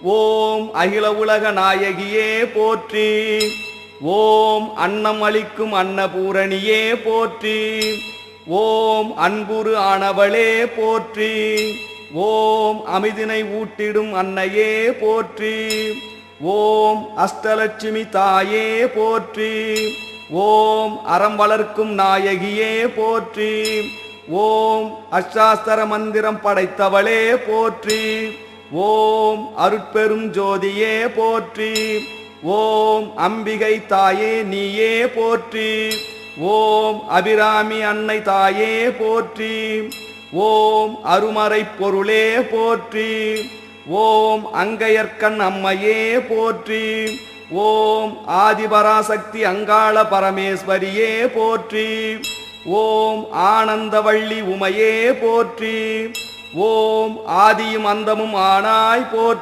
ஓம் அகில உலக நாயகியே போற்றி. ஓம் அன்னம் அளிக்கும் அன்னபூரணியே போற்றி. ஓம் அன்புரு ஆனவளே போற்றி. ஓம் அமிதினை ஊட்டிடும் அன்னையே போற்றி. ஓம் அஷ்டலட்சுமி தாயே போற்றி. ஓம் அறம் வளர்க்கும் நாயகியே போற்றி. ஓம் அஷ்டாஸ்தர மந்திரம் படைத்தவளே போற்றி. ஓம் அருட்பெரும் ஜோதியே போற்றி. ஓம் அம்பிகை தாயே நீயே போற்றி. ஓம் அபிராமி அன்னை தாயே போற்றி. ஓம் அருமறை பொருளே போற்றி. ஓம் அங்கையர்க்கண் அம்மையே போற்றி. ஓம் ஆதிபராசக்தி அங்காள பரமேஸ்வரியே போற்றி. ஓம் ஆனந்தவள்ளி உமையே போற்றி. ஓம் ஆதியும் அந்தமும் ஆனாய் போற்றி.